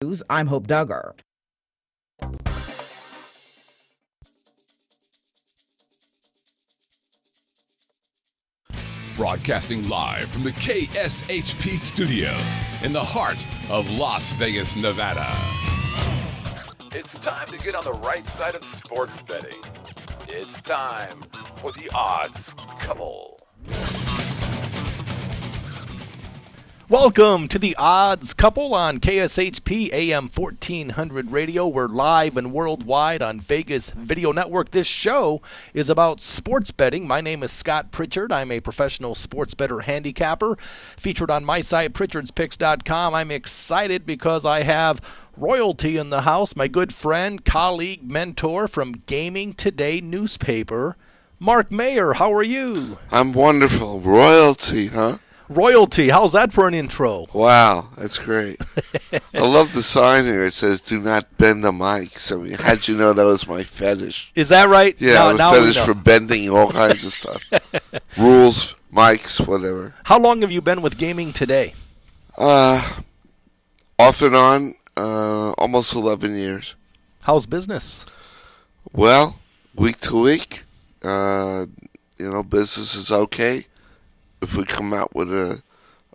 I'm Hope Duggar. Broadcasting live from the KSHP studios in the heart of Las Vegas, Nevada. It's time to get on the right side of sports betting. It's time for the Odds Couple. Welcome to the Odds Couple on KSHP AM 1400 Radio. We're live and worldwide on Vegas Video Network. This show is about sports betting. My name is Scott Pritchard. I'm a professional sports bettor handicapper featured on my site, pritchardspicks.com. I'm excited because I have royalty in the house, my good friend, colleague, mentor from Gaming Today newspaper, Mark Mayer. How are you? I'm wonderful. Royalty, huh? Royalty. How's that for an intro? Wow, that's great. I love the sign here. It says, "Do not bend the mics." I mean, how'd you know that was my fetish? Is that right? Yeah, I have a fetish for bending all kinds of stuff. Rules, mics, whatever. How long have you been with Gaming Today? Off and on, almost 11 years. How's business? Well, week to week, business is okay. If we come out with a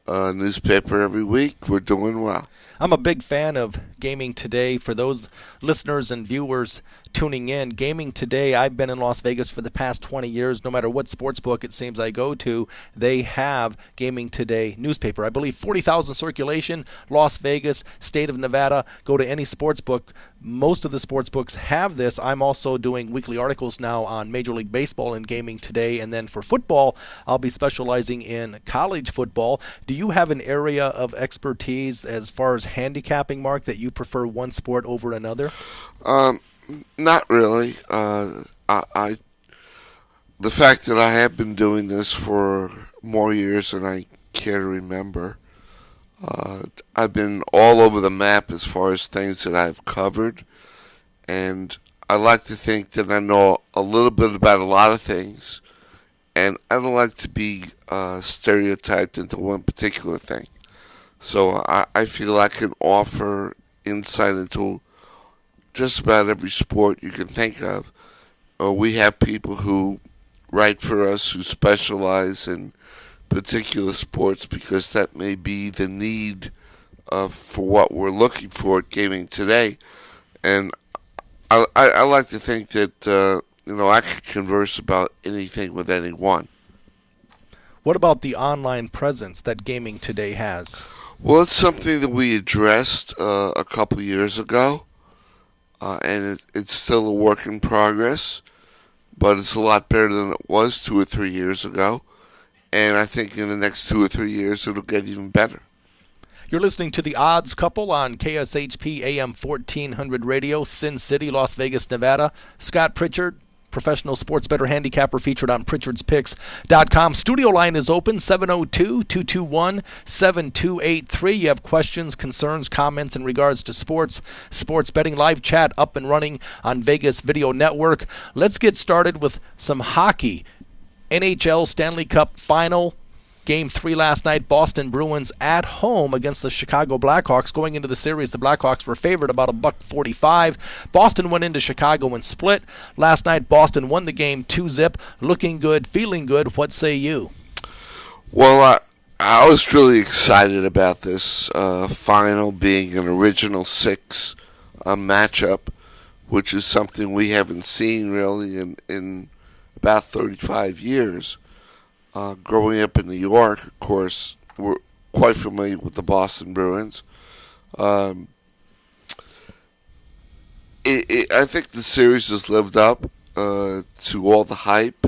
newspaper every week, we're doing well. I'm a big fan of Gaming Today. For those listeners and viewers tuning in, Gaming Today, I've been in Las Vegas for the past 20 years. No matter what sports book it seems I go to, they have Gaming Today newspaper. I believe 40,000 circulation, Las Vegas, state of Nevada. Go to any sports book. Most of the sports books have this. I'm also doing weekly articles now on Major League Baseball and Gaming Today. And then for football, I'll be specializing in college football. Do you have an area of expertise as far as handicapping, Mark, that you prefer one sport over another? Not really. The fact that I have been doing this for more years than I care to remember, I've been all over the map as far as things that I've covered, and I like to think that I know a little bit about a lot of things, and I don't like to be stereotyped into one particular thing. So I feel I can offer insight into just about every sport you can think of. We have people who write for us who specialize in particular sports because that may be the need for what we're looking for at Gaming Today. And I like to think that I could converse about anything with anyone. What about the online presence that Gaming Today has? Well, it's something that we addressed a couple years ago. And it's still a work in progress, but it's a lot better than it was 2 or 3 years ago. And I think in the next 2 or 3 years, it'll get even better. You're listening to The Odds Couple on KSHP AM 1400 Radio, Sin City, Las Vegas, Nevada. Scott Pritchard, professional sports bettor handicapper featured on pritchardspicks.com. Studio line is open, 702-221-7283. You have questions, concerns, comments in regards to sports betting. Live chat up and running on Vegas Video Network. Let's get started with some hockey. NHL Stanley Cup Final. Game 3 last night, Boston Bruins at home against the Chicago Blackhawks. Going into the series, the Blackhawks were favored about $1.45. Boston went into Chicago and split. Last night, Boston won the game 2-0. Looking good, feeling good. What say you? Well, I was really excited about this final being an original six matchup, which is something we haven't seen really in about 35 years. Growing up in New York, of course, we're quite familiar with the Boston Bruins. I think the series has lived up to all the hype,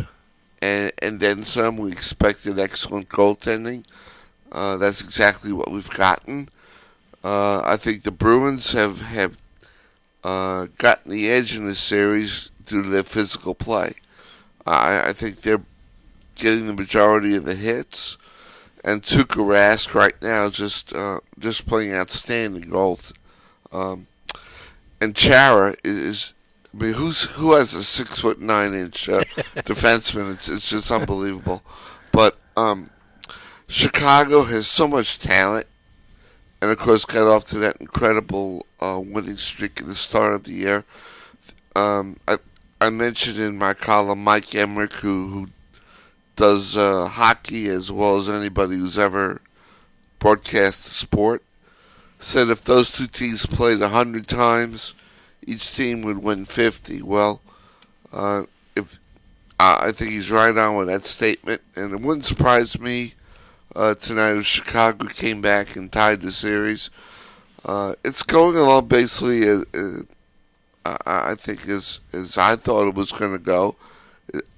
and then some. We expected excellent goaltending. That's exactly what we've gotten. I think the Bruins have gotten the edge in this series due to their physical play. I think they're getting the majority of the hits, and Tuukka Rask right now just playing outstanding goals. And Chara is, I mean, who has a 6'9" defenseman? It's just unbelievable. But Chicago has so much talent, and of course got off to that incredible winning streak at the start of the year. I mentioned in my column Mike Emmerich, who does hockey as well as anybody who's ever broadcast the sport, said if those two teams played 100 times, each team would win 50. Well, if I think he's right on with that statement, and it wouldn't surprise me tonight if Chicago came back and tied the series. It's going along basically I think as I thought it was going to go.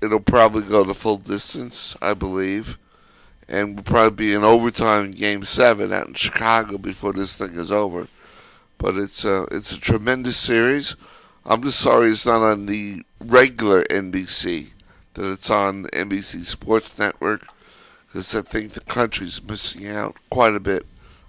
It'll probably go the full distance, I believe, and will probably be an overtime in Game 7 out in Chicago before this thing is over. But it's a tremendous series. I'm just sorry it's not on the regular NBC, that it's on the NBC Sports Network, because I think the country's missing out quite a bit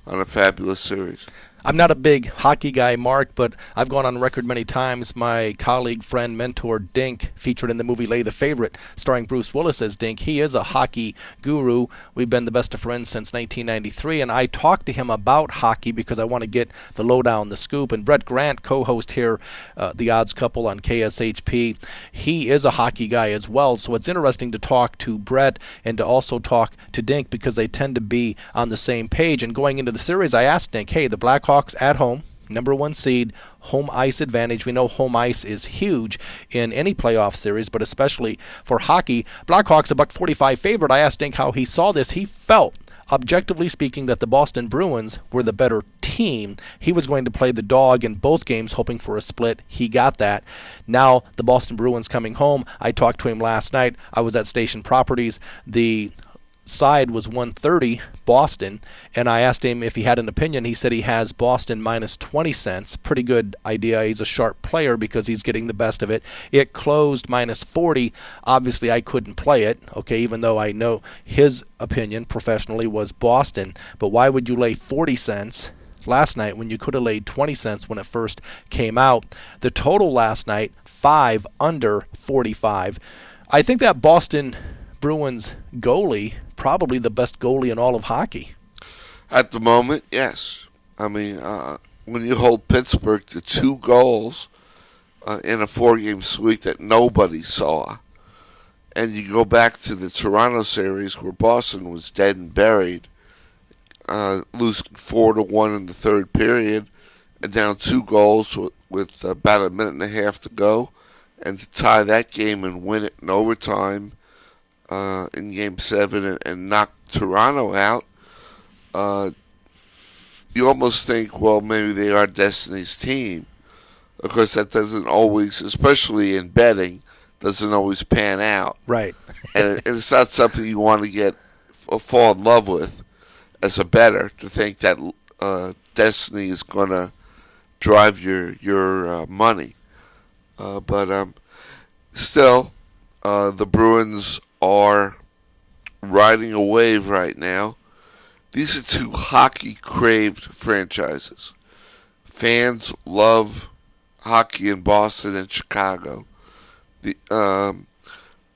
on a fabulous series. I'm not a big hockey guy, Mark, but I've gone on record many times. My colleague, friend, mentor, Dink, featured in the movie Lay the Favorite, starring Bruce Willis as Dink. He is a hockey guru. We've been the best of friends since 1993, and I talked to him about hockey because I want to get the lowdown, the scoop. And Brett Grant, co-host here, The Odds Couple on KSHP, he is a hockey guy as well. So it's interesting to talk to Brett and to also talk to Dink because they tend to be on the same page. And going into the series, I asked Dink, hey, the Blackhawks at home, number 1 seed, home ice advantage. We know home ice is huge in any playoff series, but especially for hockey. Blackhawks a $1.45 favorite. I asked Dink how he saw this. He felt, objectively speaking, that the Boston Bruins were the better team. He was going to play the dog in both games, hoping for a split. He got that. Now the Boston Bruins coming home. I talked to him last night. I was at Station Properties. The side was 130 Boston, and I asked him if he had an opinion. He said he has Boston minus 20 cents. Pretty good idea. He's a sharp player because he's getting the best of it. It closed minus 40. Obviously I couldn't play it, okay, even though I know his opinion professionally was Boston. But why would you lay 40 cents last night when you could have laid 20 cents when it first came out? The total last night, 5 under 45. I think that Boston Bruins goalie, probably the best goalie in all of hockey. At the moment, yes. I mean, when you hold Pittsburgh to 2 goals in a 4-game sweep that nobody saw, and you go back to the Toronto series where Boston was dead and buried, losing 4-1 in the third period, and down 2 goals with about a minute and a half to go, and to tie that game and win it in overtime in Game 7 and knock Toronto out, you almost think, well, maybe they are Destiny's team. Of course, that doesn't always, especially in betting, doesn't always pan out. Right. And it's not something you want to fall in love with as a bettor, to think that Destiny is going to drive your money. But still, the Bruins are riding a wave right now. These are 2 hockey-craved franchises. Fans love hockey in Boston and Chicago.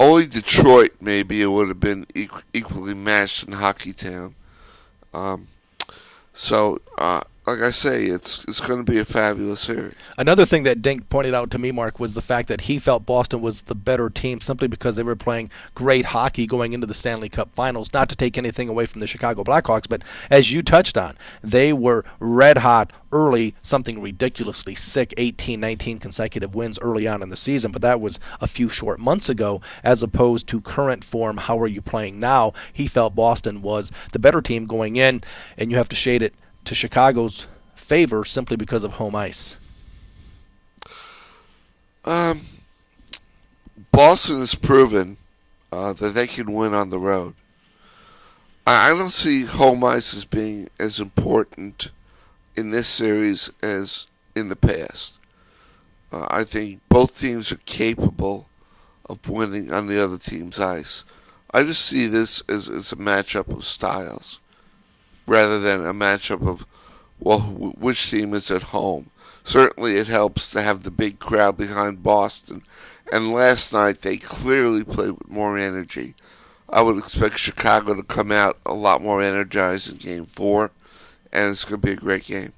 Only Detroit, maybe, it would have been equally matched in Hockey Town. So, like I say, it's going to be a fabulous series. Another thing that Dink pointed out to me, Mark, was the fact that he felt Boston was the better team simply because they were playing great hockey going into the Stanley Cup Finals. Not to take anything away from the Chicago Blackhawks, but as you touched on, they were red hot early, something ridiculously sick, 18, 19 consecutive wins early on in the season, but that was a few short months ago as opposed to current form. How are you playing now? He felt Boston was the better team going in, and you have to shade it to Chicago's favor simply because of home ice. Boston has proven that they can win on the road. I don't see home ice as being as important in this series as in the past. I think both teams are capable of winning on the other team's ice. I just see this as a matchup of styles rather than a matchup of, well, which team is at home. Certainly it helps to have the big crowd behind Boston. And last night they clearly played with more energy. I would expect Chicago to come out a lot more energized in Game 4 and it's going to be a great game.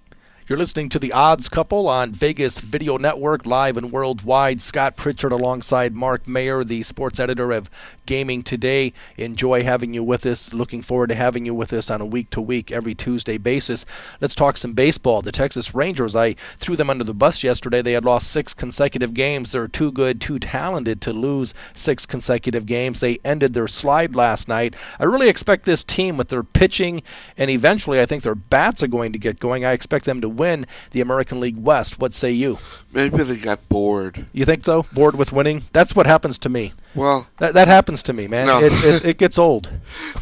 You're listening to The Odds Couple on Vegas Video Network, live and worldwide. Scott Pritchard alongside Mark Mayer, the sports editor of Gaming Today. Enjoy having you with us. Looking forward to having you with us on a week-to-week, every Tuesday basis. Let's talk some baseball. The Texas Rangers, I threw them under the bus yesterday. They had lost 6 consecutive games. They're too good, too talented to lose 6 consecutive games. They ended their slide last night. I really expect this team, with their pitching, and eventually I think their bats are going to get going. I expect them to win the American League West. What say you? Maybe they got bored. You think so? Bored with winning? That's what happens to me. Well, that happens to me, man. No. It gets old.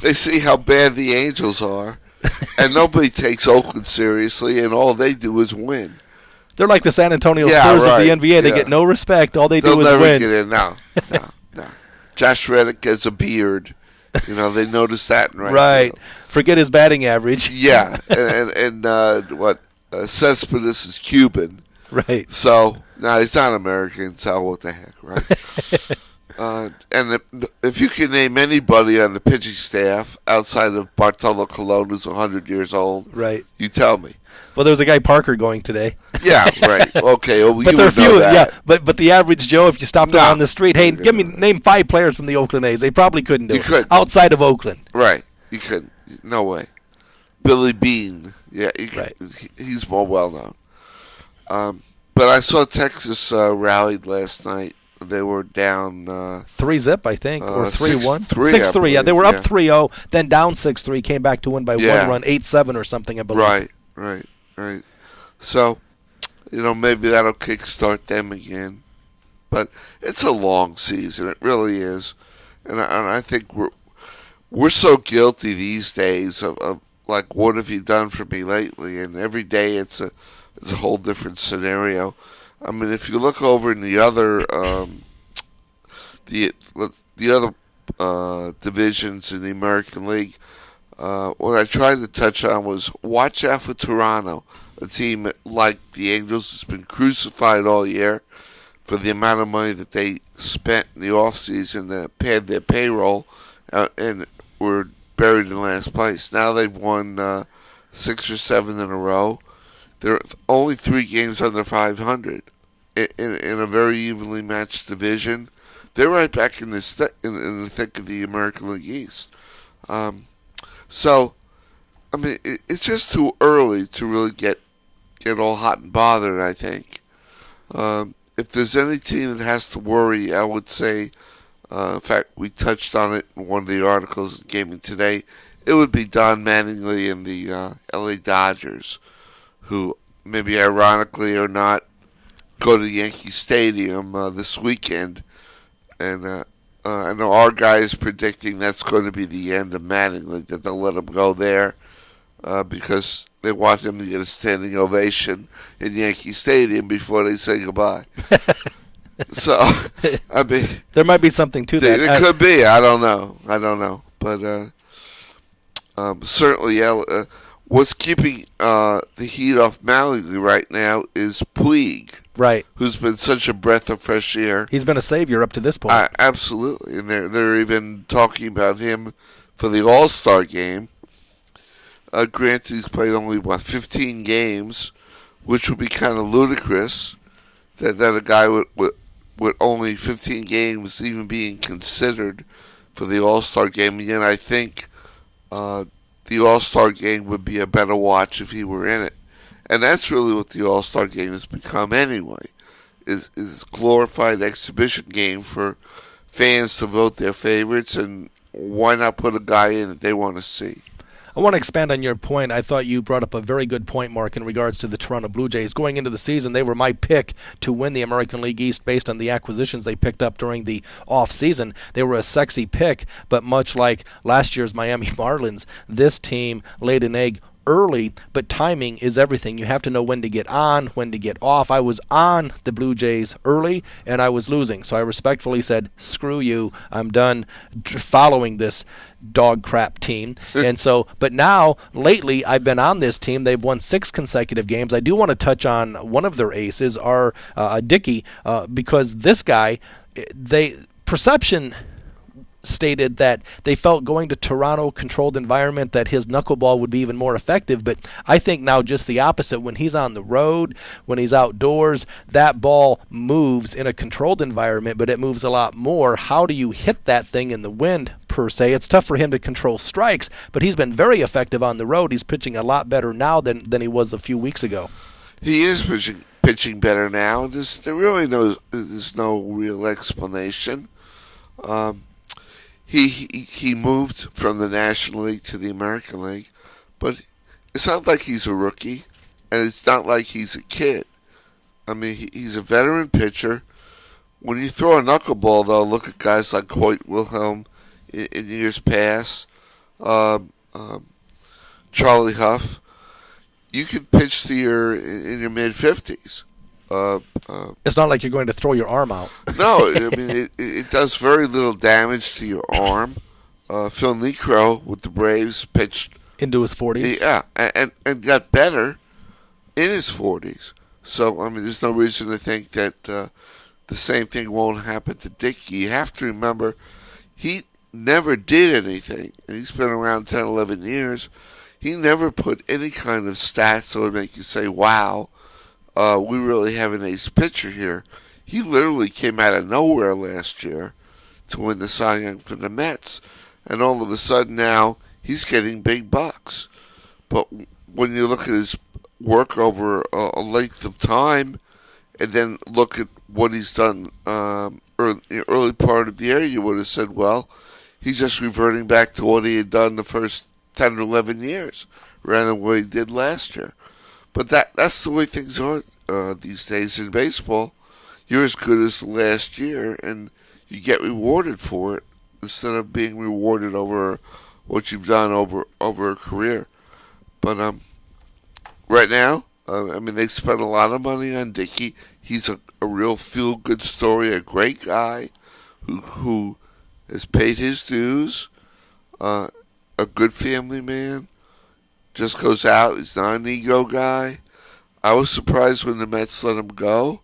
They see how bad the Angels are, and nobody takes Oakland seriously, and all they do is win. They're like the San Antonio Spurs of the NBA. They get no respect. All they do is win. They'll never win. get in. No. Josh Reddick has a beard. They noticed that in right field. Forget his batting average. Yeah, and Cespedes is Cuban. Right. So, no, he's not American, so what the heck, right? And if you can name anybody on the pitching staff outside of Bartolo Colon, who's 100 years old, right, you tell me. Well, there was a guy Parker going today. Yeah, right. Okay, well, but you would know that. Yeah, but the average Joe, if you stopped him on the street, hey, name 5 players from the Oakland A's. They probably couldn't do it. Could. Outside of Oakland. Right. You couldn't. No way. Billy Bean. Yeah, he's more well known. But I saw Texas rallied last night. They were down 3-0, I think, or 3-1. 6-3. Yeah, they were up 3-0, then down 6-3, came back to win by 1 run, 8-7 or something, I believe. Right. So, maybe that'll kickstart them again. But it's a long season. It really is. And I think we're so guilty these days of like, what have you done for me lately? And every day it's a whole different scenario. I mean, if you look over in the other divisions in the American League, what I tried to touch on was watch out for Toronto, a team like the Angels has been crucified all year for the amount of money that they spent in the offseason to pay their payroll, and were buried in last place. Now they've won 6 or 7 in a row. They're only 3 games under 500 in a very evenly matched division. They're right back in the thick of the American League East. So, I mean, it's just too early to really get all hot and bothered, I think. If there's any team that has to worry, I would say, in fact, we touched on it in one of the articles in Gaming Today, it would be Don Mattingly and the LA Dodgers, who maybe ironically or not go to Yankee Stadium this weekend. And I know our guy is predicting that's going to be the end of Mattingly, that they'll let him go there because they want him to get a standing ovation in Yankee Stadium before they say goodbye. So, I mean, there might be something to that. It could be. I don't know. But certainly, what's keeping the heat off Mattingly right now is Puig. Right. Who's been such a breath of fresh air. He's been a savior up to this point. Absolutely. And they're even talking about him for the All-Star game. Granted, he's played only, 15 games, which would be kind of ludicrous that a guy with only 15 games even being considered for the All-Star game. And yet I think the All-Star game would be a better watch if he were in it. And that's really what the All-Star game has become anyway, is a glorified exhibition game for fans to vote their favorites, and why not put a guy in that they want to see? I want to expand on your point. I thought you brought up a very good point, Mark, in regards to the Toronto Blue Jays. Going into the season, they were my pick to win the American League East based on the acquisitions they picked up during the off-season. They were a sexy pick, but much like last year's Miami Marlins, this team laid an egg early, but timing is everything. You have to know when to get on, when to get off. I was on the Blue Jays early, and I was losing, so I respectfully said, screw you, I'm done following this dog crap team. And so, but now, lately, I've been on this team. They've won 6 consecutive games. I do want to touch on one of their aces, Dickey, because this guy, perception stated that they felt going to Toronto controlled environment that his knuckleball would be even more effective, but I think now just the opposite. When he's on the road, when he's outdoors, that ball moves in a controlled environment, but it moves a lot more. How do you hit that thing in the wind, per se? It's tough for him to control strikes, but he's been very effective on the road. He's pitching a lot better now than he was a few weeks ago. He is pitching better now. There really there's no real explanation. He moved from the National League to the American League, but it's not like he's a rookie, and it's not like he's a kid. I mean, he's a veteran pitcher. When you throw a knuckleball, though, look at guys like Hoyt Wilhelm in years past, Charlie Huff. You can pitch in your mid-50s. It's not like you're going to throw your arm out. No, I mean, it does very little damage to your arm. Phil Niekro with the Braves pitched into his 40s. Yeah, and got better in his 40s. So, I mean, there's no reason to think that the same thing won't happen to Dickey. You have to remember, he never did anything. And he's been around 10, 11 years. He never put any kind of stats that would make you say, wow, we really have an ace pitcher here. He literally came out of nowhere last year to win the Cy Young for the Mets. And all of a sudden now, he's getting big bucks. But when you look at his work over a length of time, and then look at what he's done early part of the year, you would have said, well, he's just reverting back to what he had done the first 10 or 11 years, rather than what he did last year. But that's the way things are these days in baseball. You're as good as last year, and you get rewarded for it instead of being rewarded over what you've done over a career. But right now, I mean, they spent a lot of money on Dickey. He's a real feel-good story, a great guy who has paid his dues, a good family man, just goes out. He's not an ego guy. I was surprised when the Mets let him go,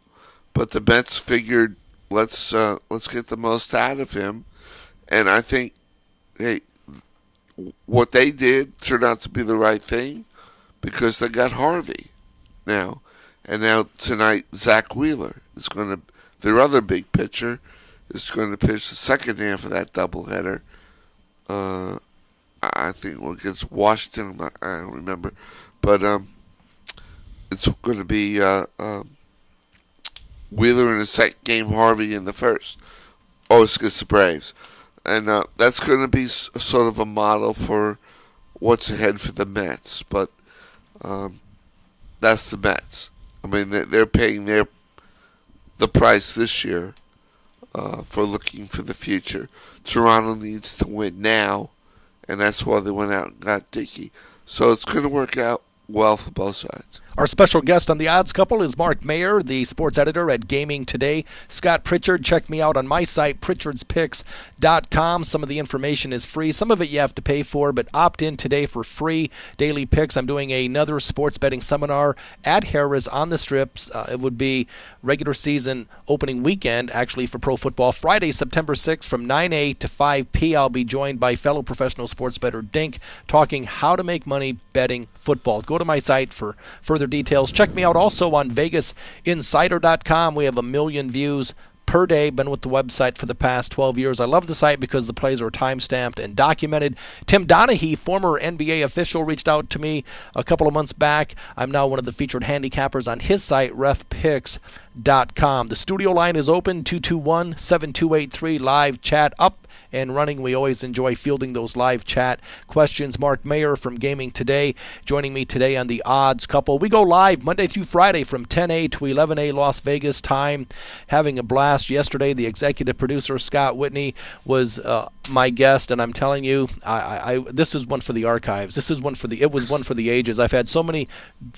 but the Mets figured, let's get the most out of him. And I think, hey, what they did turned out to be the right thing because they got Harvey now. And now tonight, Zach Wheeler is going to, their other big pitcher, is going to pitch the second half of that doubleheader. I think against Washington, I don't remember. But it's going to be Wheeler in the second game, Harvey in the first. Oh, it's against the Braves. And that's going to be sort of a model for what's ahead for the Mets. But that's the Mets. I mean, they're paying the price this year for looking for the future. Toronto needs to win now, and that's why they went out and got Dickey. So it's going to work out well for both sides. Our special guest on The Odds Couple is Mark Mayer, the sports editor at Gaming Today. Scott Pritchard, check me out on my site, pritchardspicks.com. Some of the information is free. Some of it you have to pay for, but opt in today for free daily picks. I'm doing another sports betting seminar at Harrah's on the Strips. It would be regular season opening weekend, actually, for pro football. Friday, September 6th from 9 to 5 p. I'll be joined by fellow professional sports bettor Dink, talking how to make money betting football. Go to my site for further details. Check me out also on VegasInsider.com. We have 1 million views per day. Been with the website for the past 12 years. I love the site because the plays are time-stamped and documented. Tim Donaghy, former NBA official, reached out to me a couple of months back. I'm now one of the featured handicappers on his site, refpicks.com. The studio line is open, 221-7283, live chat up and running. We always enjoy fielding those live chat questions. Mark Mayer from Gaming Today joining me today on The Odds Couple. We go live Monday through Friday from 10 to 11 Las Vegas time. Having a blast. Yesterday, the executive producer, Scott Whitney, was my guest, and I'm telling you, this is one for the archives. It was one for the ages. I've had so many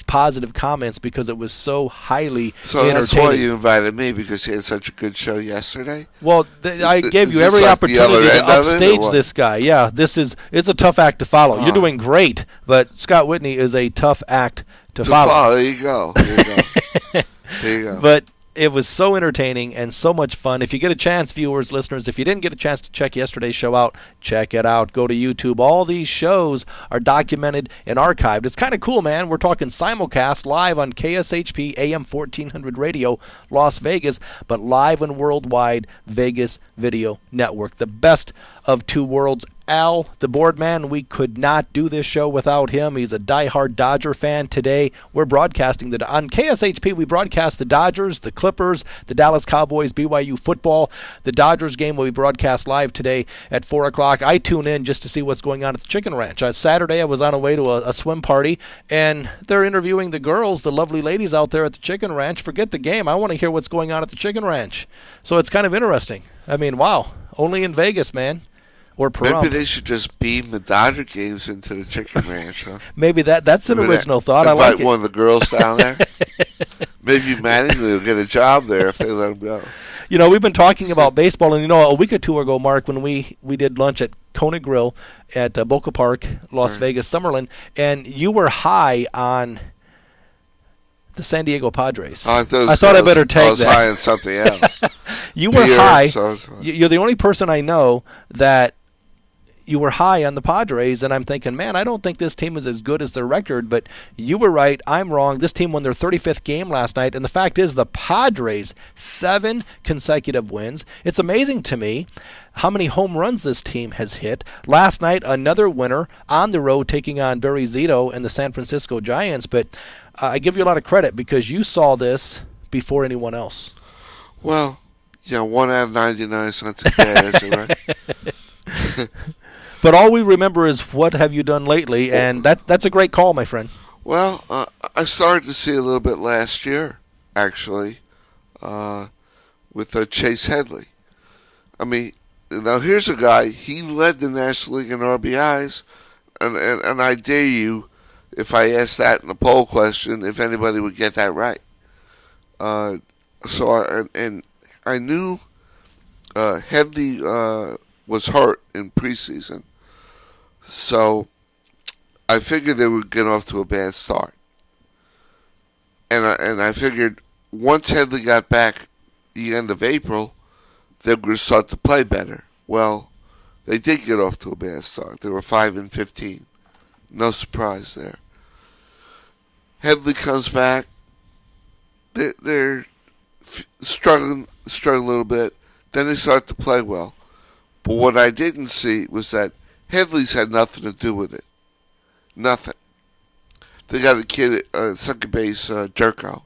positive comments because it was so highly entertaining. That's why you invited me, because you had such a good show yesterday? Well, I gave you every opportunity to upstage this guy. Yeah, it's a tough act to follow. You're doing great, but Scott Whitney is a tough act to follow. There you go. There you go. But It was so entertaining and so much fun. If you get a chance, viewers, listeners, if you didn't get a chance to check yesterday's show out, check it out. Go to YouTube. All these shows are documented and archived. It's kind of cool, man. We're talking simulcast live on KSHP AM 1400 Radio, Las Vegas, but live and worldwide Vegas Video Network. The best of two worlds. Al, the board man, we could not do this show without him. He's a diehard Dodger fan. Today, we're broadcasting on KSHP. We broadcast the Dodgers, the Clippers, the Dallas Cowboys, BYU football. The Dodgers game will be broadcast live today at 4 o'clock. I tune in just to see what's going on at the Chicken Ranch. Saturday, I was on the way to a swim party, and they're interviewing the girls, the lovely ladies out there at the Chicken Ranch. Forget the game. I want to hear what's going on at the Chicken Ranch. So it's kind of interesting. I mean, wow. Only in Vegas, man. Or Maybe they should just beam the Dodger games into the Chicken Ranch, huh? Maybe that's an original thought. I like it. Invite one of the girls down there. Maybe Mattingly will get a job there if they let him go. You know, we've been talking about baseball, and a week or two ago, Mark, when we did lunch at Kona Grill at Boca Park, Las Vegas, Summerlin, and you were high on the San Diego Padres. I thought I better take that. I was high on something else. You were high. You're the only person I know that you were high on the Padres, and I'm thinking, man, I don't think this team is as good as their record, but you were right, I'm wrong. This team won their 35th game last night, and the fact is the Padres, 7 consecutive wins. It's amazing to me how many home runs this team has hit. Last night, another winner on the road taking on Barry Zito and the San Francisco Giants, but I give you a lot of credit because you saw this before anyone else. Well, 1 out of 99 is not too bad, is it, right? But all we remember is what have you done lately, and that's a great call, my friend. Well, I started to see a little bit last year, actually, with Chase Headley. I mean, now here's a guy, he led the National League in RBIs, and I dare you, if I asked that in a poll question, if anybody would get that right. I knew Headley was hurt in preseason. So I figured they would get off to a bad start. And I figured once Headley got back the end of April, they were going to start to play better. Well, they did get off to a bad start. They were 5-15. No surprise there. Headley comes back. They're struggling a little bit. Then they start to play well. But what I didn't see was that Headley's had nothing to do with it. Nothing. They got a kid at second base, Jerko.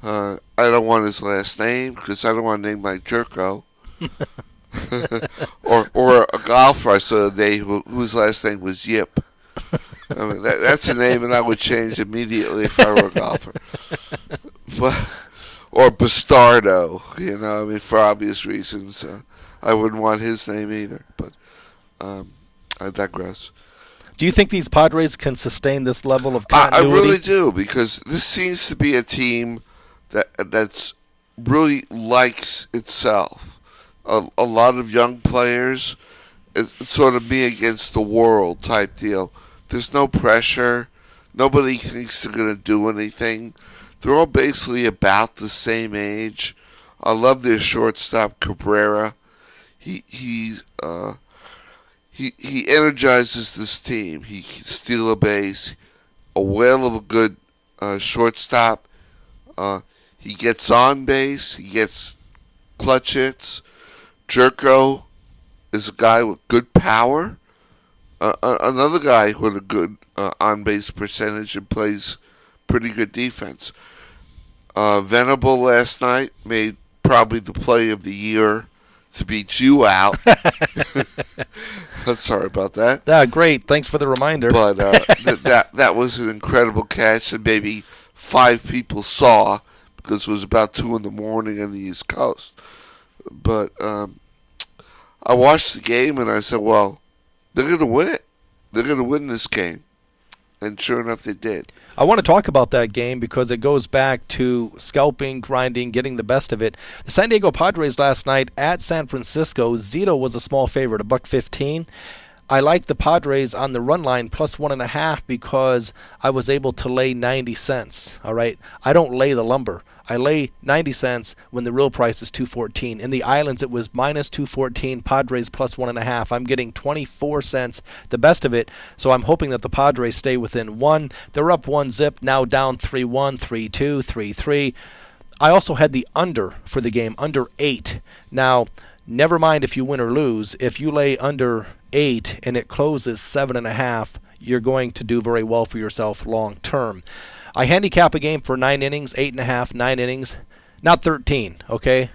I don't want his last name because I don't want to name like Jerko. or a golfer I saw the day whose last name was Yip. I mean, that's a name that I would change immediately if I were a golfer. Or Bastardo, for obvious reasons. I wouldn't want his name either, but I digress. Do you think these Padres can sustain this level of continuity? I really do, because this seems to be a team that's really likes itself. A lot of young players, it's sort of me against the world type deal. There's no pressure. Nobody thinks they're going to do anything. They're all basically about the same age. I love their shortstop, Cabrera. He energizes this team. He can steal a base, a whale of a good shortstop. He gets on base. He gets clutch hits. Jerko is a guy with good power. Another guy with a good on-base percentage and plays pretty good defense. Venable last night made probably the play of the year to beat you out. Sorry about that. Great. Thanks for the reminder. But that was an incredible catch that maybe 5 people saw because it was about 2 in the morning on the East Coast. But I watched the game and I said, well, they're going to win it. They're going to win this game. And sure enough, they did. I want to talk about that game because it goes back to scalping, grinding, getting the best of it. The San Diego Padres last night at San Francisco, Zito was a small favorite, $1.15. I like the Padres on the run line plus 1.5 because I was able to lay 90 cents. All right, I don't lay the lumber. I lay 90 cents when the real price is 214. In the islands, it was minus 214, Padres plus 1.5. I'm getting 24 cents, the best of it, so I'm hoping that the Padres stay within 1. They're up 1-zip, now down 3-1, 3-2, 3-3. I also had the under for the game, under 8. Now, never mind if you win or lose. If you lay under 8 and it closes 7.5, you're going to do very well for yourself long term. I handicap a game for 9 innings, 8.5, 9 innings, not 13, okay?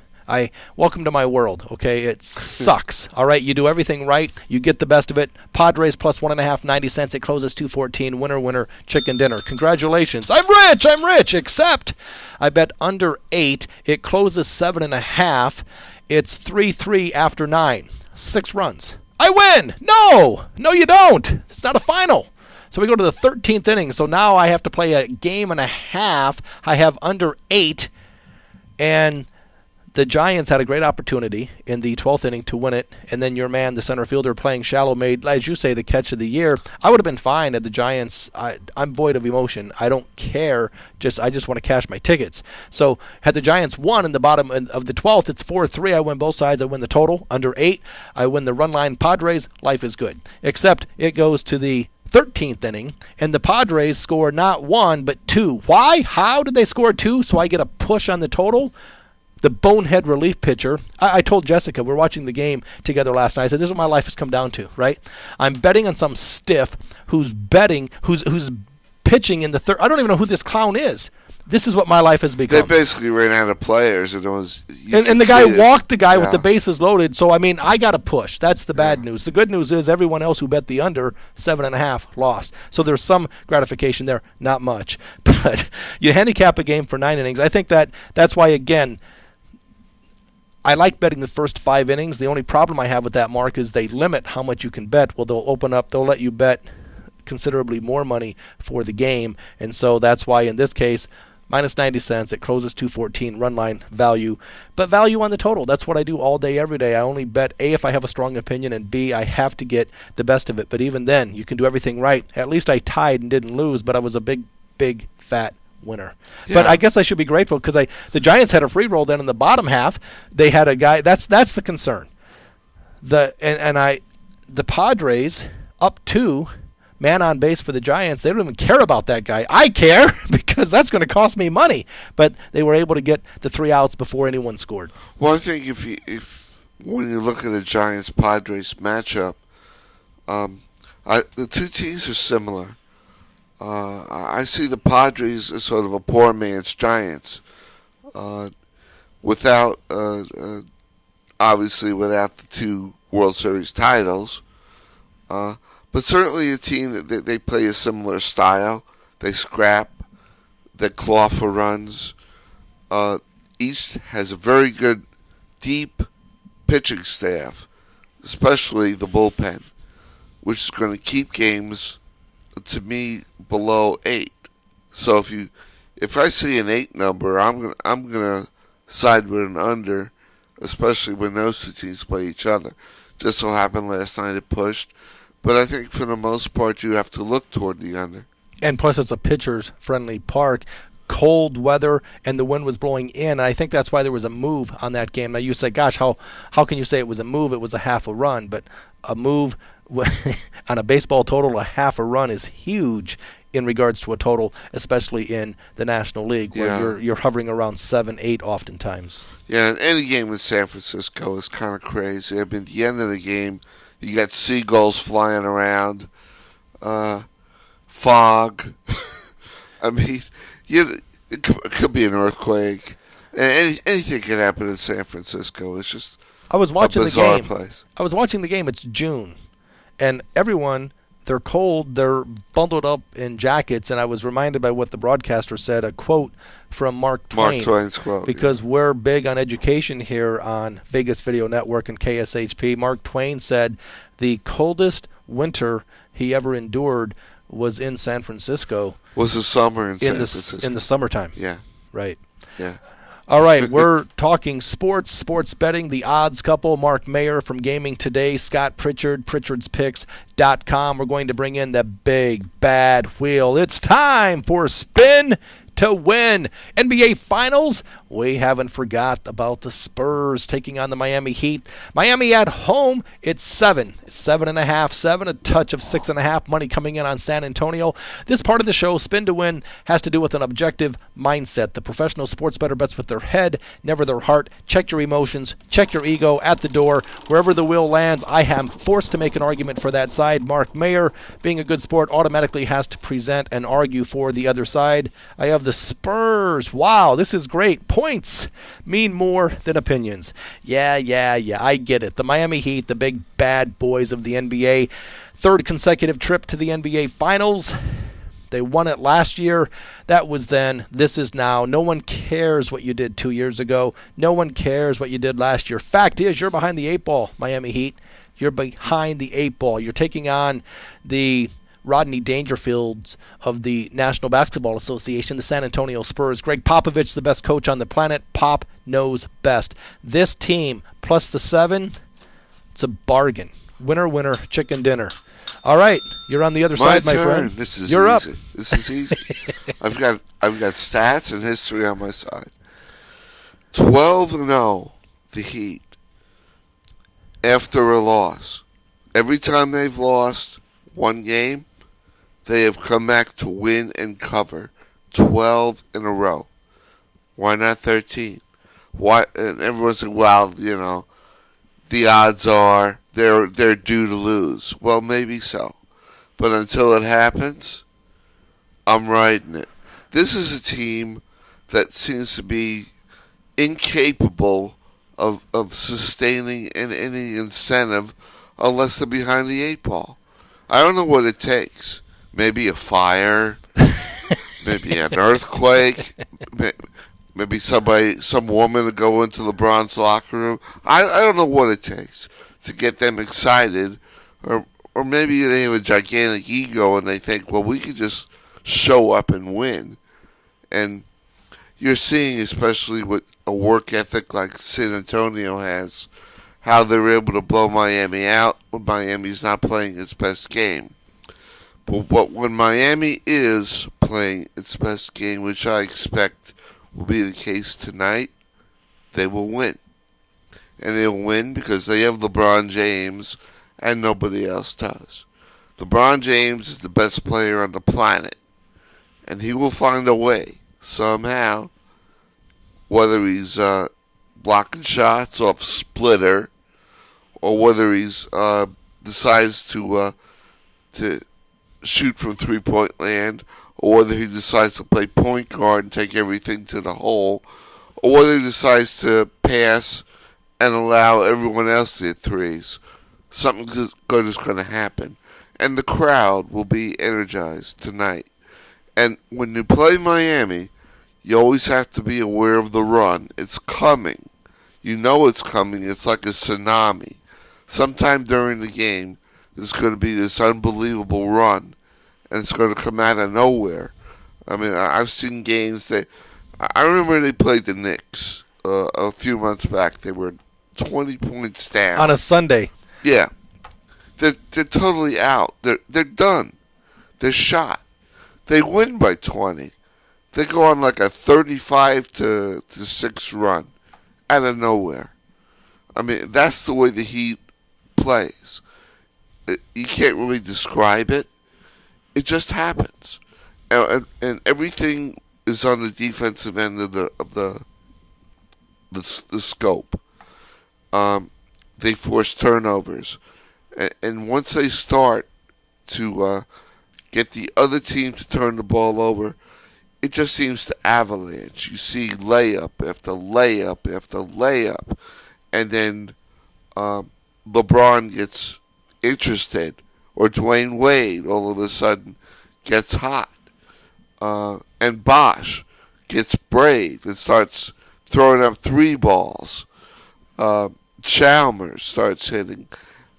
Welcome to my world, okay? It sucks, all right? You do everything right. You get the best of it. Padres plus 1.5, 90 cents. It closes 214. Winner, winner, chicken dinner. Congratulations. I'm rich, except I bet under 8. It closes 7.5. It's 3-3 after 9. 6 runs. I win! No, you don't. It's not a final. So we go to the 13th inning. So now I have to play a game and a half. I have under 8. And the Giants had a great opportunity in the 12th inning to win it. And then your man, the center fielder, playing shallow, made, as you say, the catch of the year. I would have been fine at the Giants. I'm void of emotion. I don't care. I just want to cash my tickets. So had the Giants won in the bottom of the 12th, it's 4-3. I win both sides. I win the total, under 8. I win the run line. Padres, life is good. Except it goes to the 13th inning, and the Padres score not 1, but 2. Why? How did they score 2? So I get a push on the total? The bonehead relief pitcher. I told Jessica, we're watching the game together last night. I said, this is what my life has come down to, right? I'm betting on some stiff who's pitching in the third. I don't even know who this clown is. This is what my life has become. They basically ran out of players, and it was. And the guy walked the guy with the bases loaded. So I mean, I got a push. That's the bad news. The good news is everyone else who bet the under 7.5 lost. So there's some gratification there, not much. But you handicap a game for 9 innings. I think that's why again. I like betting the first 5 innings. The only problem I have with that, Mark, is they limit how much you can bet. Well, they'll let you bet considerably more money for the game. And so that's why in this case, minus 90 cents, it closes 214, run line, value. But value on the total. That's what I do all day, every day. I only bet, A, if I have a strong opinion, and B, I have to get the best of it. But even then, you can do everything right. At least I tied and didn't lose, but I was a big, big, fat winner. Yeah. But I guess I should be grateful because the Giants had a free roll then in the bottom half. They had a guy. That's the concern. The Padres up 2, man on base for the Giants. They don't even care about that guy. I care because that's going to cost me money. But they were able to get the 3 outs before anyone scored. Well, I think if when you look at the Giants Padres matchup, the two teams are similar. I see the Padres as sort of a poor man's Giants, without obviously without the 2 World Series titles, but certainly a team that they play a similar style. They scrap, they claw for runs. East has a very good, deep pitching staff, especially the bullpen, which is going to keep games, to me, below 8. So if I see an 8 number, I'm gonna side with an under, especially when those 2 teams play each other. Just so happened last night it pushed, but I think for the most part you have to look toward the under. And plus it's a pitcher's friendly park. Cold weather and the wind was blowing in, and I think that's why there was a move on that game. Now you say, gosh, how can you say it was a move? It was a half a run, but a move on a baseball total, a half a run is huge in regards to a total, especially in the National League, where you're hovering around 7, 8 oftentimes. Yeah, and any game in San Francisco is kind of crazy. I mean, at the end of the game, you got seagulls flying around, fog. I mean, it could be an earthquake. And anything can happen in San Francisco. It's just a bizarre place. I was watching the game. It's June. And everyone, they're cold, they're bundled up in jackets, and I was reminded by what the broadcaster said, a quote from Mark Twain. Mark Twain's quote. Because we're big on education here on Vegas Video Network and KSHP. Mark Twain said the coldest winter he ever endured was in San Francisco. Was the summer in San Francisco. In the summertime. Yeah. Right. Yeah. All right, we're talking sports betting, the odds couple, Mark Mayer from Gaming Today, Scott Pritchard, pritchardspicks.com. We're going to bring in the big bad wheel. It's time for Spin to win. NBA Finals, we haven't forgot about the Spurs taking on the Miami Heat. Miami at home, it's 7. It's 7.5, 7, a touch of 6.5. Money coming in on San Antonio. This part of the show, Spin to Win, has to do with an objective mindset. The professional sports bettor bets with their head, never their heart. Check your emotions, check your ego at the door. Wherever the wheel lands, I am forced to make an argument for that side. Mark Mayer, being a good sport, automatically has to present and argue for the other side. I have the Spurs. Wow, this is great. Points mean more than opinions. Yeah, I get it. The Miami Heat, the big bad boys of the NBA. Third consecutive trip to the NBA Finals. They won it last year. That was then. This is now. No one cares what you did 2 years ago. No one cares what you did last year. Fact is, you're behind the 8 ball, Miami Heat. You're behind the 8 ball. You're taking on the Rodney Dangerfields of the National Basketball Association, the San Antonio Spurs. Greg Popovich, the best coach on the planet. Pop knows best. This team, plus the 7, it's a bargain. Winner, winner, chicken dinner. All right, you're on the other side, my friend. This is you're easy. Up. This is easy. I've got stats and history on my side. 12-0, the Heat, after a loss. Every time they've lost one game, they have come back to win and cover 12 in a row. Why not 13? Why? And everyone's like, well, the odds are they're due to lose. Well, maybe so. But until it happens, I'm riding it. This is a team that seems to be incapable of sustaining any incentive unless they're behind the 8 ball. I don't know what it takes. Maybe a fire, maybe an earthquake, maybe some woman to go into LeBron's locker room. I don't know what it takes to get them excited, or maybe they have a gigantic ego and they think, well, we could just show up and win. And you're seeing, especially with a work ethic like San Antonio has, how they're able to blow Miami out when Miami's not playing its best game. But when Miami is playing its best game, which I expect will be the case tonight, they will win. And they'll win because they have LeBron James and nobody else does. LeBron James is the best player on the planet. And he will find a way, somehow, whether he's blocking shots off splitter, or whether he's decides to shoot from three-point land, or whether he decides to play point guard and take everything to the hole, or whether he decides to pass and allow everyone else to hit threes. Something good is going to happen. And the crowd will be energized tonight. And when you play Miami, you always have to be aware of the run. It's coming. You know it's coming. It's like a tsunami. Sometime during the game, there's going to be this unbelievable run, and it's going to come out of nowhere. I mean, I've seen games that... I remember they played the Knicks a few months back. They were 20 points down. On a Sunday. Yeah. They're totally out. They're done. They're shot. They win by 20. They go on like a 35-6 run out of nowhere. I mean, that's the way the Heat plays. You can't really describe it. It just happens, and everything is on the defensive end of the scope. They force turnovers, and once they start to get the other team to turn the ball over, it just seems to avalanche. You see layup after layup after layup, and then LeBron gets interested, or Dwayne Wade all of a sudden gets hot, and Bosh gets brave and starts throwing up 3 balls. Chalmers starts hitting.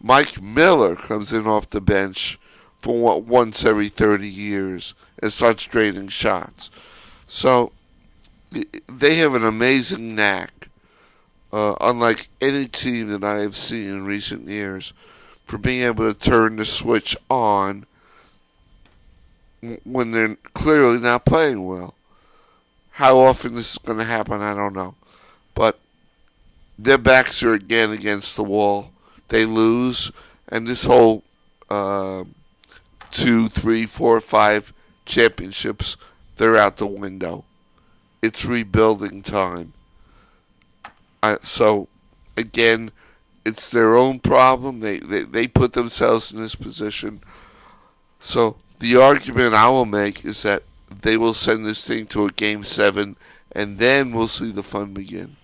Mike Miller comes in off the bench for once every 30 years and starts draining shots. So they have an amazing knack, unlike any team that I have seen in recent years, for being able to turn the switch on when they're clearly not playing well. How often this is going to happen, I don't know. But their backs are again against the wall. They lose, and this whole 2, 3, 4, 5 championships, they're out the window. It's rebuilding time. So, again, it's their own problem. They put themselves in this position. So the argument I will make is that they will send this thing to a Game 7, and then we'll see the fun begin.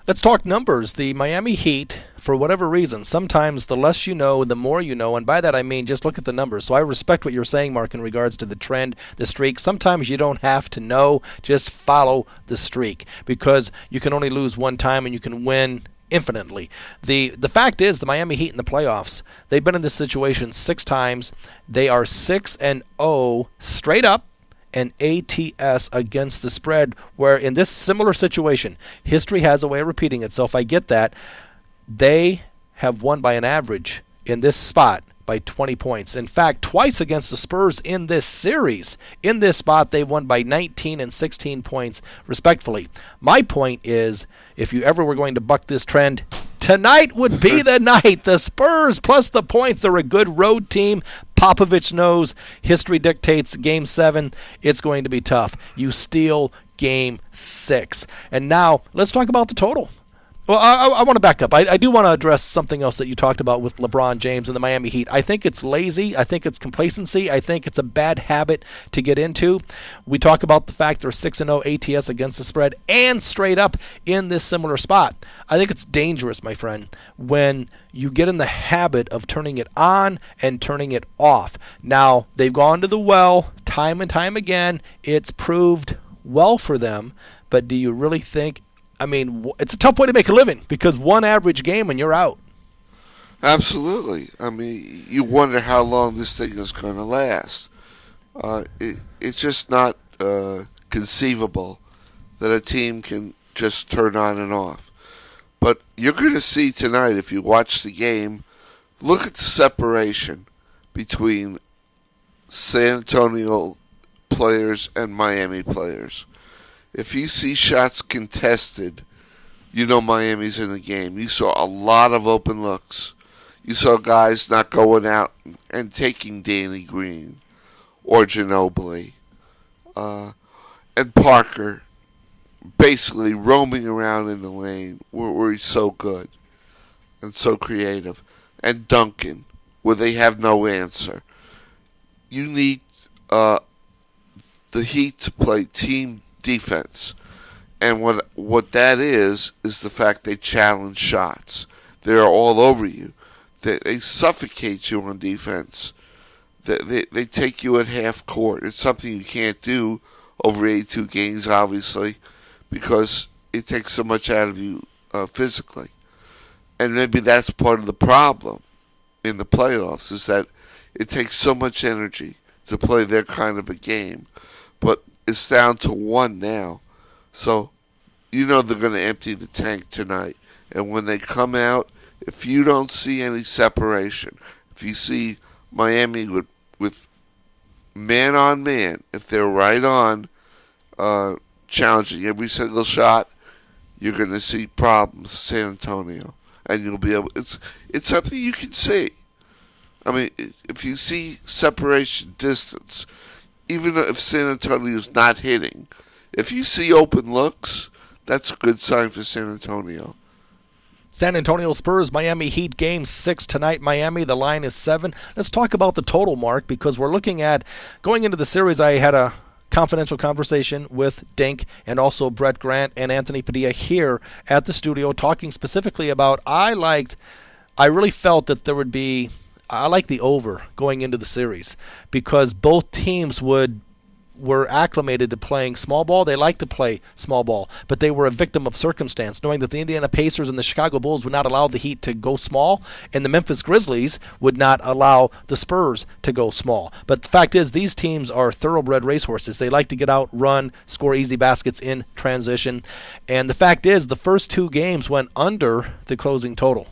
Let's talk numbers. The Miami Heat, for whatever reason, sometimes the less you know, the more you know, and by that I mean just look at the numbers. So I respect what you're saying, Mark, in regards to the trend, the streak. Sometimes you don't have to know, just follow the streak, because you can only lose one time and you can win infinitely. The fact is, the Miami Heat in the playoffs, they've been in this situation 6 times. They are 6-0 straight up, and ATS against the spread, where in this similar situation, history has a way of repeating itself. I get that. They have won by an average in this spot by 20 points. In fact, twice against the Spurs in this series. In this spot, they won by 19 and 16 points, respectively. My point is, if you ever were going to buck this trend, tonight would be the night. The Spurs plus the points. They're a good road team. Popovich knows. History dictates Game 7. It's going to be tough. You steal Game 6. And now, let's talk about the total. Well, I want to back up. I do want to address something else that you talked about with LeBron James and the Miami Heat. I think it's lazy. I think it's complacency. I think it's a bad habit to get into. We talk about the fact they're 6-0 ATS against the spread and straight up in this similar spot. I think it's dangerous, my friend, when you get in the habit of turning it on and turning it off. Now, they've gone to the well time and time again. It's proved well for them, but do you really think... I mean, it's a tough way to make a living, because one average game and you're out. Absolutely. I mean, you wonder how long this thing is going to last. It's just not conceivable that a team can just turn on and off. But you're going to see tonight, if you watch the game, look at the separation between San Antonio players and Miami players. If you see shots contested, you know Miami's in the game. You saw a lot of open looks. You saw guys not going out and taking Danny Green or Ginobili. And Parker basically roaming around in the lane where he's so good and so creative. And Duncan, where they have no answer. You need the Heat to play team defense, and what that is the fact they challenge shots. They're all over you. They suffocate you on defense. They take you at half court. It's something you can't do over 82 games, obviously, because it takes so much out of you physically. And maybe that's part of the problem in the playoffs, is that it takes so much energy to play their kind of a game. But it's down to 1 now. So, you know they're going to empty the tank tonight. And when they come out, if you don't see any separation, if you see Miami with man on man, if they're right on, challenging every single shot, you're going to see problems, San Antonio. And you'll be able, it's something you can see. I mean, if you see separation, distance, even if San Antonio's not hitting, if you see open looks, that's a good sign for San Antonio. San Antonio Spurs, Miami Heat, Game 6 tonight, Miami. The line is 7. Let's talk about the total, Mark, because we're looking at, going into the series, I had a confidential conversation with Dink and also Brett Grant and Anthony Padilla here at the studio, talking specifically about, I really felt that there would be, I like the over going into the series, because both teams were acclimated to playing small ball. They like to play small ball, but they were a victim of circumstance, knowing that the Indiana Pacers and the Chicago Bulls would not allow the Heat to go small, and the Memphis Grizzlies would not allow the Spurs to go small. But the fact is, these teams are thoroughbred racehorses. They like to get out, run, score easy baskets in transition. And the fact is, the first 2 games went under the closing total.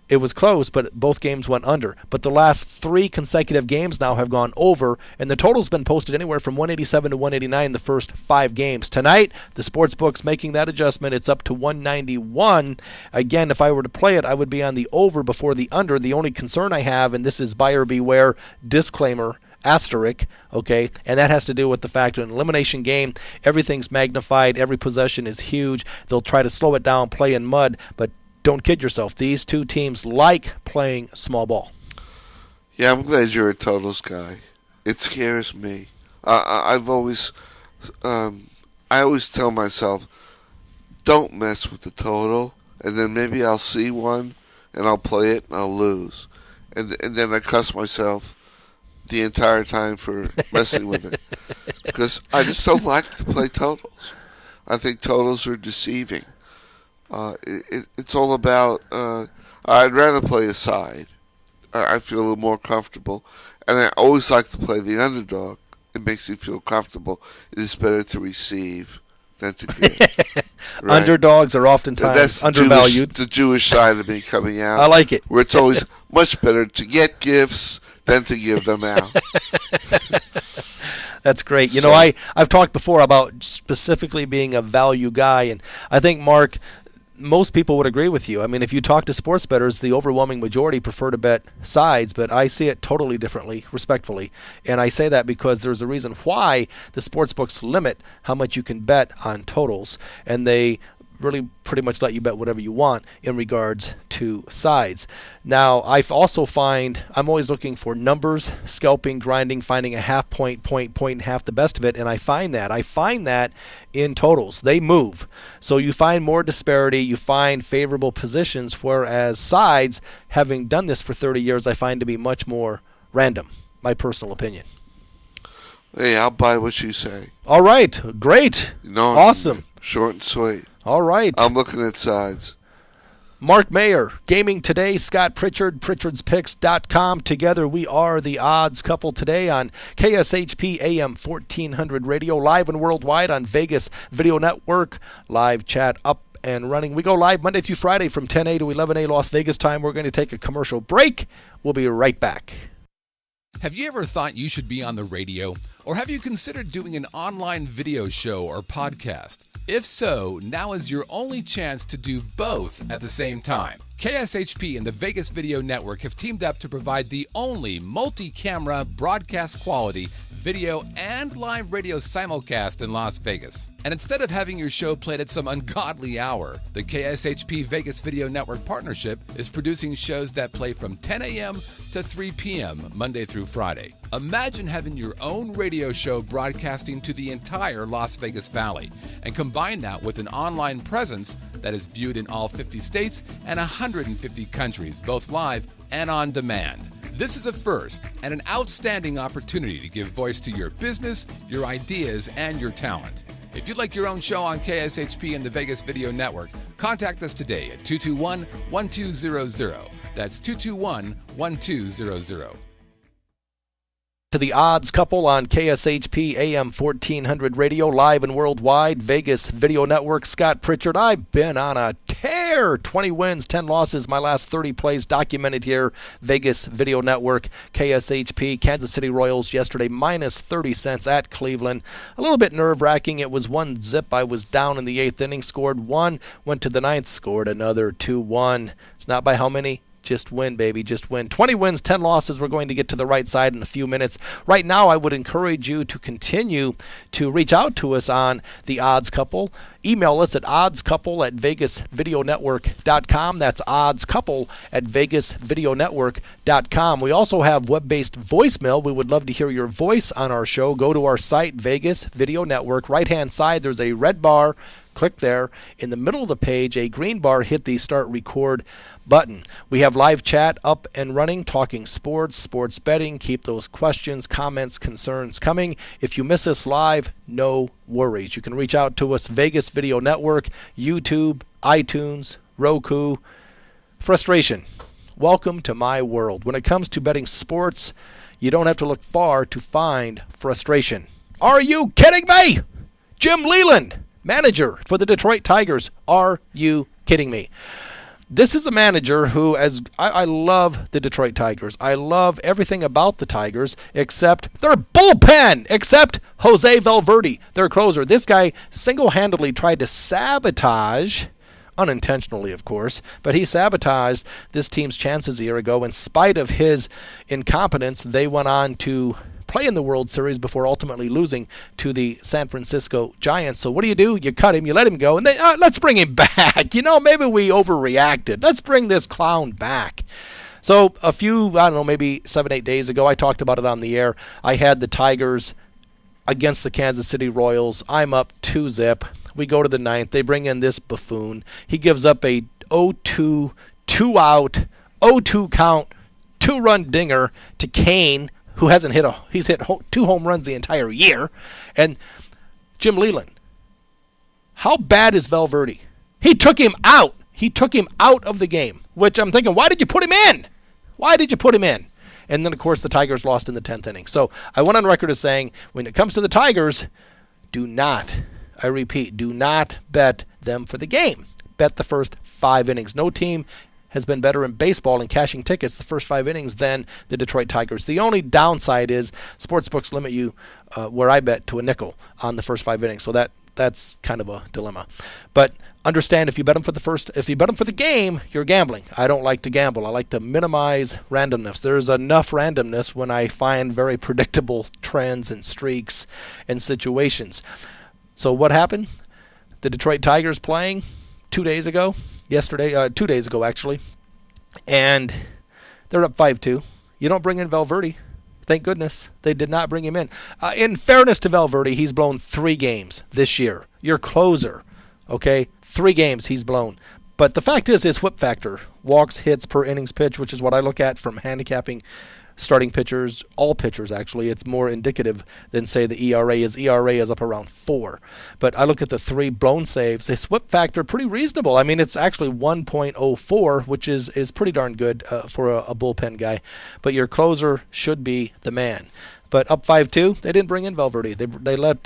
It was close, but both games went under. But the last 3 consecutive games now have gone over, and the total's been posted anywhere from 187 to 189 the first 5 games. Tonight, the sportsbook's making that adjustment. It's up to 191. Again, if I were to play it, I would be on the over before the under. The only concern I have, and this is buyer beware, disclaimer, asterisk, okay, and that has to do with the fact in an elimination game, everything's magnified, every possession is huge. They'll try to slow it down, play in mud, but don't kid yourself. These two teams like playing small ball. Yeah, I'm glad you're a totals guy. It scares me. I always tell myself, don't mess with the total, and then maybe I'll see one, and I'll play it, and I'll lose. And then I cuss myself the entire time for messing with it. Because I just don't like to play totals. I think totals are deceiving. It's all about, I'd rather play a side. I feel a little more comfortable. And I always like to play the underdog. It makes me feel comfortable. It is better to receive than to give. Right? Underdogs are oftentimes that's undervalued. The Jewish side of me coming out. I like it. Where it's always much better to get gifts than to give them out. That's great. You know, I've talked before about specifically being a value guy, and I think, Mark, most people would agree with you. I mean, if you talk to sports bettors, the overwhelming majority prefer to bet sides, but I see it totally differently, respectfully. And I say that because there's a reason why the sports books limit how much you can bet on totals, and they really pretty much let you bet whatever you want in regards to sides. Now, I also find I'm always looking for numbers, scalping, grinding, finding a half point, and half the best of it, and I find that in totals. They move. So you find more disparity, you find favorable positions, whereas sides, having done this for 30 years, I find to be much more random, my personal opinion. Hey, I'll buy what you say. All right. Great. Awesome. Short and sweet. All right. I'm looking at sides. Mark Mayer, Gaming Today, Scott Pritchard, Pritchard'sPicks.com. Together we are the odds couple today on KSHP AM 1400 radio, live and worldwide on Vegas Video Network. Live chat up and running. We go live Monday through Friday from 10 a to 11 a Las Vegas time. We're going to take a commercial break. We'll be right back. Have you ever thought you should be on the radio? Or have you considered doing an online video show or podcast? If so, now is your only chance to do both at the same time. KSHP and the Vegas Video Network have teamed up to provide the only multi-camera broadcast quality video and live radio simulcast in Las Vegas. And instead of having your show played at some ungodly hour, the KSHP Vegas Video Network partnership is producing shows that play from 10 a.m. to 3 p.m. Monday through Friday. Imagine having your own radio show broadcasting to the entire Las Vegas Valley, and combine that with an online presence that is viewed in all 50 states and 150 countries, both live and on demand. This is a first and an outstanding opportunity to give voice to your business, your ideas, and your talent. If you'd like your own show on KSHP and the Vegas Video Network, contact us today at 221-1200. That's 221-1200. To the odds couple on KSHP AM 1400 radio, live and worldwide, Vegas Video Network. Scott Pritchard. I've been on a tear. 20 wins, 10 losses. My last 30 plays documented here. Vegas Video Network, KSHP, Kansas City Royals yesterday, minus 30 cents at Cleveland. A little bit nerve-wracking. It was 1-0. I was down in the 8th inning, scored 1, went to the 9th, scored another 2-1. It's not by how many? Just win, baby. Just win. 20 wins, 10 losses. We're going to get to the right side in a few minutes. Right now, I would encourage you to continue to reach out to us on the Odds Couple. Email us at oddscouple@vegasvideonetwork.com. That's oddscouple@vegasvideonetwork.com. We also have web-based voicemail. We would love to hear your voice on our show. Go to our site, Vegas Video Network. Right-hand side, there's a red bar. Click there. In the middle of the page, a green bar, hit the Start Record button. We have live chat up and running, talking sports, sports betting. Keep those questions, comments, concerns coming. If you miss us live, no worries. You can reach out to us, Vegas Video Network, YouTube, iTunes, Roku. Frustration. Welcome to my world. When it comes to betting sports, you don't have to look far to find frustration. Are you kidding me? Jim Leyland, manager for the Detroit Tigers. Are you kidding me? This is a manager who, as I love the Detroit Tigers. I love everything about the Tigers except their bullpen, except Jose Valverde, their closer. This guy single-handedly tried to sabotage, unintentionally, of course, but he sabotaged this team's chances a year ago. In spite of his incompetence, they went on to play in the World Series before ultimately losing to the San Francisco Giants. So what do? You cut him, you let him go, and then let's bring him back. Maybe we overreacted. Let's bring this clown back. So a few, maybe 7-8 days ago, I talked about it on the air. I had the Tigers against the Kansas City Royals. I'm up 2-0. We go to the ninth. They bring in this buffoon. He gives up a 0-2, 2-out, 0-2 count, 2-run dinger to Kane, who hasn't he's hit 2 home runs the entire year. And Jim Leyland, how bad is Valverde? He took him out. He took him out of the game, which I'm thinking, why did you put him in? Why did you put him in? And then, of course, the Tigers lost in the 10th inning. So I went on record as saying, when it comes to the Tigers, I repeat, do not bet them for the game. Bet the first 5 innings. No team has been better in baseball in cashing tickets the first 5 innings than the Detroit Tigers. The only downside is sportsbooks limit you, where I bet, to a nickel on the first 5 innings. So that's kind of a dilemma. But understand, if you bet them for the game, you're gambling. I don't like to gamble. I like to minimize randomness. There's enough randomness when I find very predictable trends and streaks and situations. So what happened? The Detroit Tigers playing 2 days ago. 2 days ago, actually. And they're up 5-2. You don't bring in Valverde. Thank goodness they did not bring him in. In fairness to Valverde, he's blown 3 games this year. Your closer, okay? 3 games he's blown. But the fact is, his whip factor, walks, hits per innings pitch, which is what I look at from handicapping starting pitchers, all pitchers actually. It's more indicative than, say, the ERA is. ERA is up around 4. But I look at the 3 blown saves. His whip factor, pretty reasonable. I mean, it's actually 1.04, which is pretty darn good for a bullpen guy. But your closer should be the man. But up 5-2, they didn't bring in Valverde. They let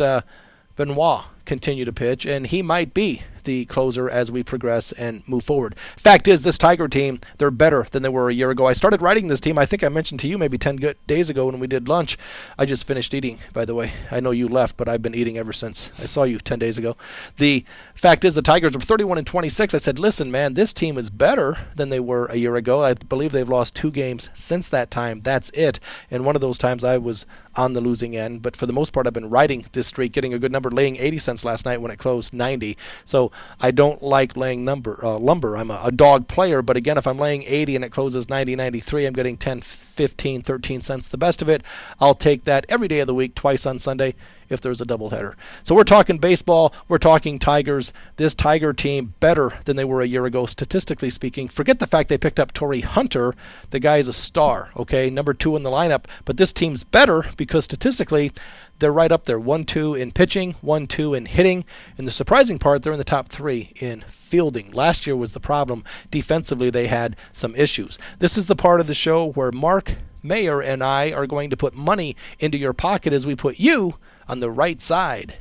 Benoit continue to pitch, and he might be the closer as we progress and move forward. Fact is, this Tiger team, they're better than they were a year ago. I started writing this team, I think I mentioned to you maybe 10 days ago when we did lunch. I just finished eating, by the way. I know you left, but I've been eating ever since I saw you 10 days ago. The fact is, the Tigers are 31-26. I said, listen, man, this team is better than they were a year ago. I believe they've lost 2 games since that time. That's it. And one of those times I was on the losing end, but for the most part I've been riding this streak, getting a good number, laying 80 cents last night when it closed 90. So I don't like laying lumber. I'm a dog player, but again, if I'm laying 80 and it closes 90, 93, I'm getting 10, 15, 13 cents. The best of it, I'll take that every day of the week, twice on Sunday if there's a doubleheader. So we're talking baseball, we're talking Tigers. This Tiger team better than they were a year ago, statistically speaking. Forget the fact they picked up Torrey Hunter. The guy is a star, okay, number 2 in the lineup. But this team's better because statistically, they're right up there. 1-2 in pitching, 1-2 in hitting. And the surprising part, they're in the top 3 in fielding. Last year was the problem. Defensively, they had some issues. This is the part of the show where Mark Mayer and I are going to put money into your pocket as we put you on the right side.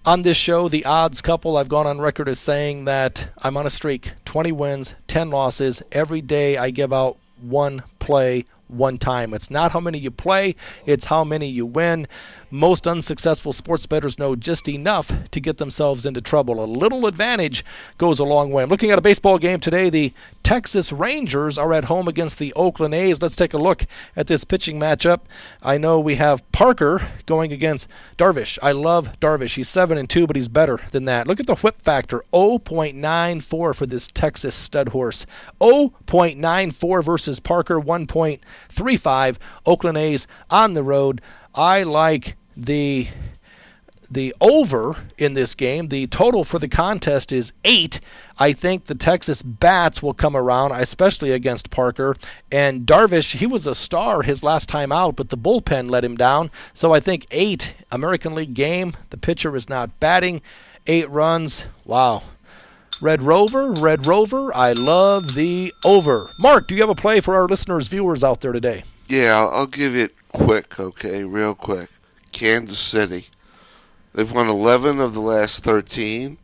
On this show, the odds couple, I've gone on record as saying that I'm on a streak. 20 wins, 10 losses. Every day I give out one play, one time. It's not how many you play, it's how many you win. Most unsuccessful sports bettors know just enough to get themselves into trouble. A little advantage goes a long way. I'm looking at a baseball game today. The Texas Rangers are at home against the Oakland A's. Let's take a look at this pitching matchup. I know we have Parker going against Darvish. I love Darvish. He's 7-2, but he's better than that. Look at the whip factor, 0.94 for this Texas stud horse. 0.94 versus Parker, 1.35. Oakland A's on the road. I like the over in this game. The total for the contest is 8. I think the Texas bats will come around, especially against Parker. And Darvish, he was a star his last time out, but the bullpen let him down. So I think 8, American League game. The pitcher is not batting. 8 runs. Wow. Red Rover, I love the over. Mark, do you have a play for our listeners, viewers out there today? Yeah, I'll give it quick, okay, real quick. Kansas City. They've won 11 of the last 13.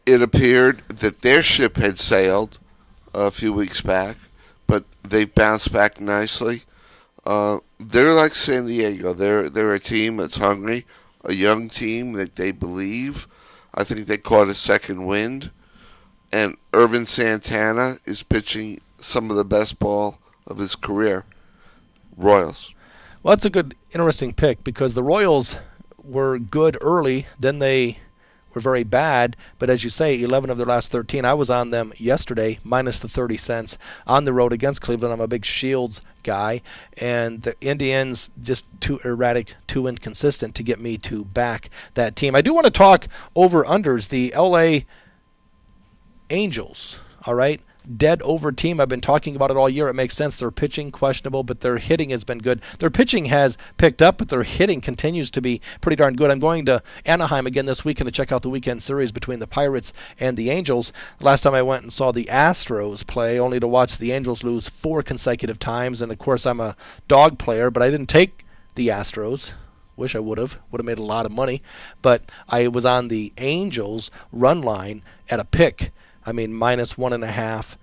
It appeared that their ship had sailed a few weeks back, but they bounced back nicely. They're like San Diego. They're a team that's hungry, a young team that they believe. I think they caught a second wind. And Irvin Santana is pitching some of the best ball of his career. Royals. Well, that's a good, interesting pick because the Royals were good early, then they were very bad. But as you say, 11 of their last 13. I was on them yesterday, minus the 30 cents, on the road against Cleveland. I'm a big Shields guy. And the Indians just too erratic, too inconsistent to get me to back that team. I do want to talk over-unders. The L.A. Angels, all right? Dead over team. I've been talking about it all year. It makes sense. Their pitching questionable, but their hitting has been good. Their pitching has picked up, but their hitting continues to be pretty darn good. I'm going to Anaheim again this weekend to check out the weekend series between the Pirates and the Angels. Last time I went and saw the Astros play, only to watch the Angels lose 4 consecutive times. And of course, I'm a dog player, but I didn't take the Astros. Wish I would have made a lot of money. But I was on the Angels run line at a pick. I mean, minus 1.5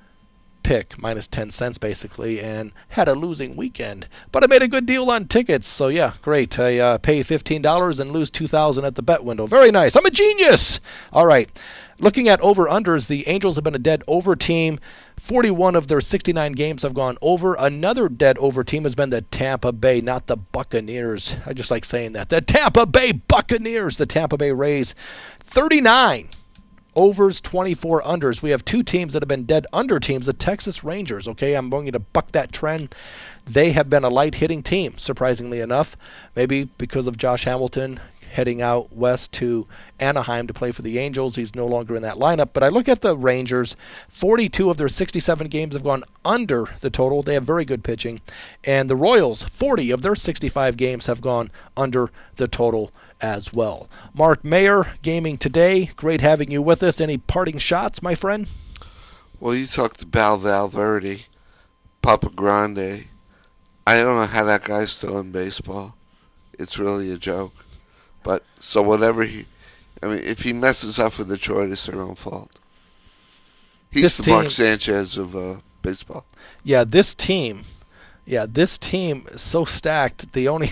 pick, minus 10 cents basically, and had a losing weekend. But I made a good deal on tickets, so yeah, great. I pay $15 and lose $2,000 at the bet window. Very nice. I'm a genius. All right. Looking at over-unders, the Angels have been a dead over team. 41 of their 69 games have gone over. Another dead over team has been the Tampa Bay, not the Buccaneers. I just like saying that. The Tampa Bay Buccaneers, the Tampa Bay Rays. 39 overs, 24 unders. We have 2 teams that have been dead under teams, the Texas Rangers. Okay, I'm going to buck that trend. They have been a light hitting team, surprisingly enough, maybe because of Josh Hamilton heading out west to Anaheim to play for the Angels. He's no longer in that lineup. But I look at the Rangers, 42 of their 67 games have gone under the total. They have very good pitching. And the Royals, 40 of their 65 games have gone under the total as well. Mark Mayer, gaming today. Great having you with us. Any parting shots, my friend? Well, you talked about Valverde, Papa Grande. I don't know how that guy's still in baseball. It's really a joke. But so whatever if he messes up with Detroit, it's their own fault. He's the Mark Sanchez of baseball. Yeah, this team is so stacked. The only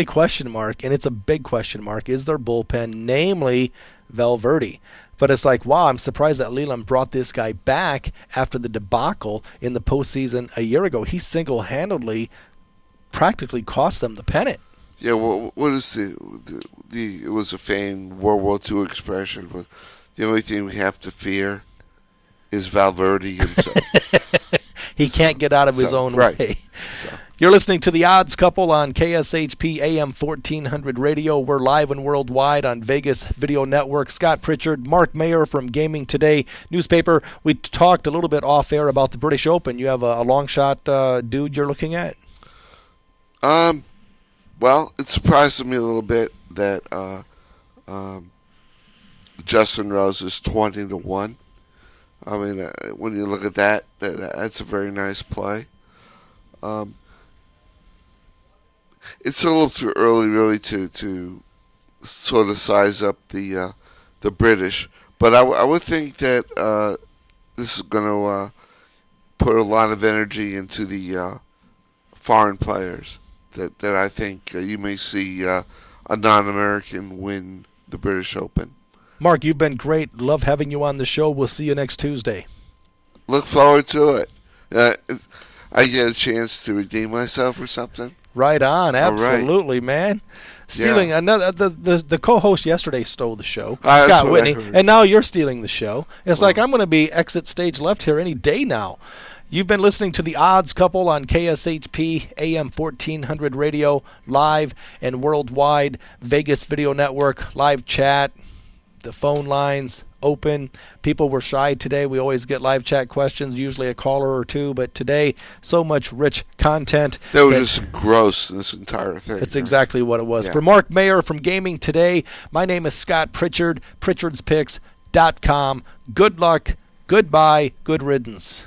question mark, and it's a big question mark, is their bullpen, namely Valverde. But it's like, wow, I'm surprised that Leland brought this guy back after the debacle in the postseason a year ago. He single-handedly practically cost them the pennant. Yeah, well, what is it was a famed World War II expression, but the only thing we have to fear is Valverde himself. He can't get out of his own right. way. You're listening to The Odds Couple on KSHP AM 1400 Radio. We're live and worldwide on Vegas Video Network. Scott Pritchard, Mark Mayer from Gaming Today newspaper. We talked a little bit off air about the British Open. You have a long shot dude you're looking at? Well, it surprised me a little bit that Justin Rose is 20-1. I mean, when you look at that, that's a very nice play. It's a little too early, really, to sort of size up the British, but I would think that this is going to put a lot of energy into the foreign players. That I think you may see a non-American win the British Open. Mark, you've been great. Love having you on the show. We'll see you next Tuesday. Look forward to it. I get a chance to redeem myself or something. Right on, absolutely, right. Man. Stealing another the co-host yesterday stole the show, Scott Scott Whitney, and now you're stealing the show. It's like I'm going to be exit stage left here any day now. You've been listening to The Odds Couple on KSHP AM 1400 Radio, live and worldwide, Vegas Video Network, live chat, the phone lines open. People were shy today. We always get live chat questions, usually a caller or two, but today, so much rich content. That was just gross, this entire thing. That's exactly what it was. Yeah. For Mark Mayer from Gaming Today, my name is Scott Pritchard, Pritchard'sPicks.com. Good luck, goodbye, good riddance.